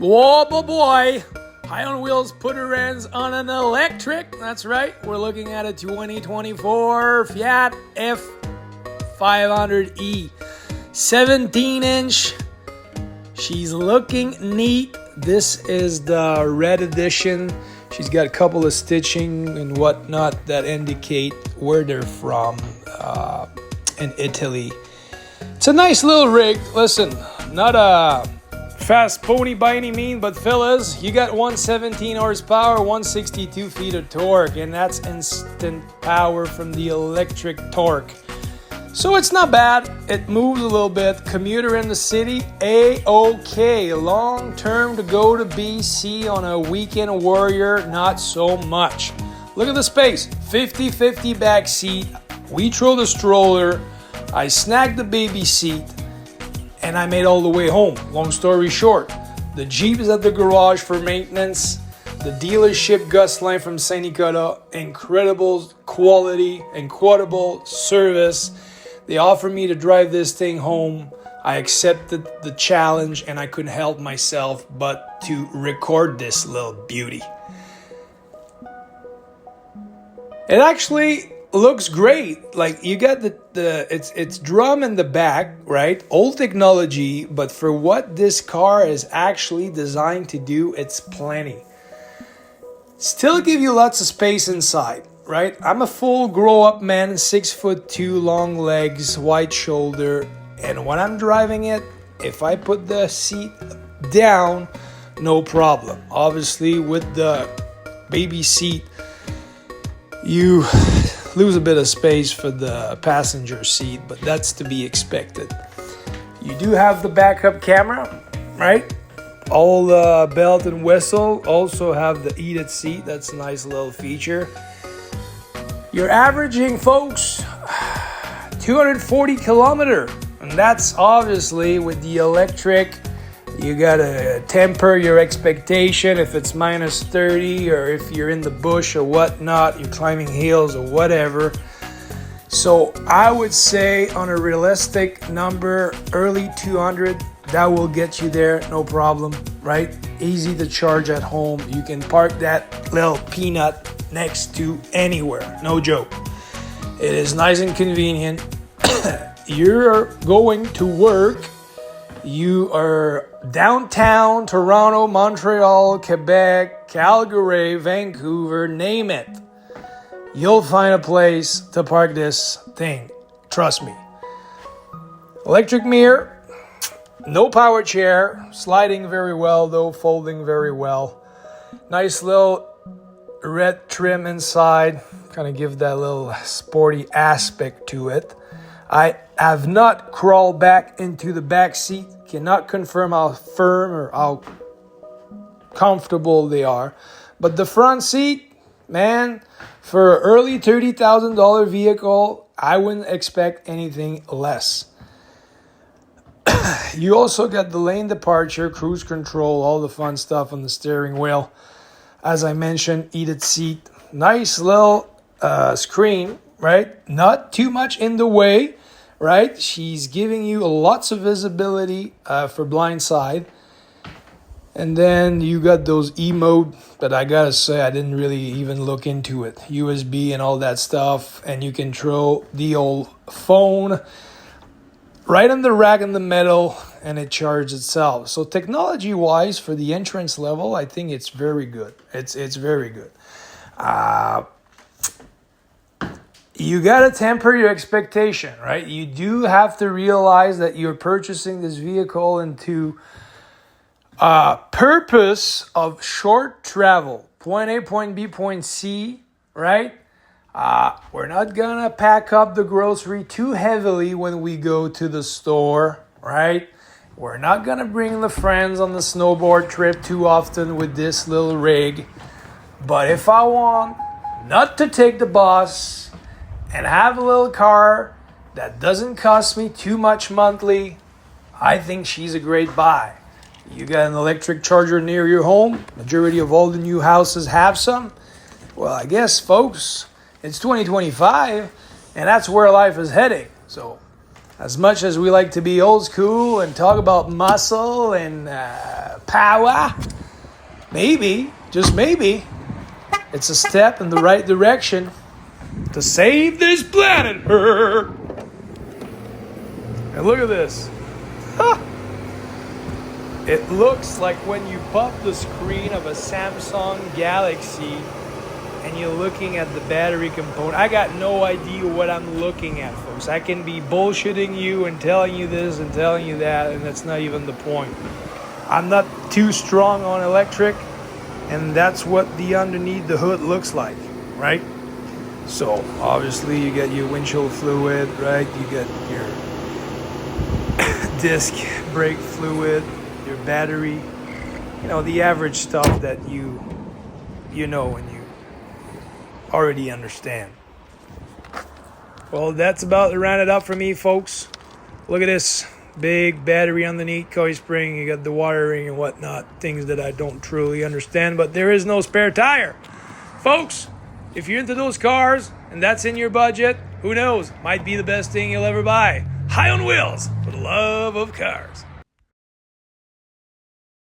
Whoa, boy. High on Wheels put her hands on an electric. That's right. We're looking at a 2024 Fiat F500e. 17-inch. She's looking neat. This is the red edition. She's got a couple of stitching and whatnot that indicate where they're from in Italy. It's a nice little rig. Listen, not a fast pony by any means, but fellas, you got 117 horsepower, 162 feet of torque, and that's instant power from the electric torque. So it's not bad. It moves a little bit. Commuter in the city, A-OK. Long term to go to BC on a weekend warrior, not so much. Look at the space. 50-50 back seat. We throw the stroller. I snagged the baby seat. And I made all the way home. Long story short, the Jeep is at the garage for maintenance. The dealership Gosselin from Saint Nicolas, incredible quality, incredible service. They offered me to drive this thing home. I accepted the challenge and I couldn't help myself but to record this little beauty. It actually looks great. Like you got it's drum in the back, right? Old technology, but for what this car is actually designed to do, it's plenty. Still give you lots of space inside, right? I'm a full grow-up man, 6'2", long legs, wide shoulder, and when I'm driving it, if I put the seat down, no problem. Obviously, with the baby seat, you lose a bit of space for the passenger seat, but that's to be expected. You do have the backup camera, right? All the belt and whistle. Also have the heated seat. That's a nice little feature. You're averaging, folks, 240 kilometer, and that's obviously with the electric. You gotta temper your expectation if it's minus 30 or if you're in the bush or whatnot, you're climbing hills or whatever. So I would say on a realistic number, early 200, that will get you there, no problem, right? Easy to charge at home. You can park that little peanut next to anywhere, no joke. It is nice and convenient. You're going to work. You are downtown Toronto, Montreal, Quebec, Calgary, Vancouver, name it. You'll find a place to park this thing. Trust me. Electric mirror, no power chair, sliding very well though, folding very well. Nice little red trim inside, kind of give that little sporty aspect to it. I have not crawled back into the back seat. Cannot confirm how firm or how comfortable they are. But the front seat, man, for an early $30,000 vehicle, I wouldn't expect anything less. You also got the lane departure, cruise control, all the fun stuff on the steering wheel. As I mentioned, heated seat. Nice little screen, right? Not too much in the way. Right, she's giving you lots of visibility for blind side. And then you got those E-mode, but I gotta say, I didn't really even look into it. USB and all that stuff, and you can throw the old phone right on the rack in the middle, and it charges itself. So technology-wise, for the entrance level, I think it's very good. It's very good. You got to temper your expectation, right? You do have to realize that you're purchasing this vehicle into purpose of short travel. Point A, point B, point C, right? We're not going to pack up the grocery too heavily when we go to the store, right? We're not going to bring the friends on the snowboard trip too often with this little rig. But if I want not to take the bus and have a little car that doesn't cost me too much monthly, I think she's a great buy. You got an electric charger near your home. Majority of all the new houses have some. Well, I guess, folks, it's 2025, and that's where life is heading. So as much as we like to be old school and talk about muscle and power. Maybe, just maybe, it's a step in the right direction to save this planet. And look at this. It looks like when you pop the screen of a Samsung Galaxy and you're looking at the battery component. I got no idea what I'm looking at, folks. I can be bullshitting you and telling you this and telling you that, and that's not even the point. I'm not too strong on electric, and that's what the underneath the hood looks like, right? So obviously you get your windshield fluid, right? You get your disc brake fluid, your battery, the average stuff that you know and you already understand. Well, that's about to round it up for me, folks. Look at this big battery underneath, coil spring. You got the wiring and whatnot, things that I don't truly understand, but there is no spare tire. Folks, if you're into those cars and that's in your budget, who knows? Might be the best thing you'll ever buy. High on wheels for the love of cars.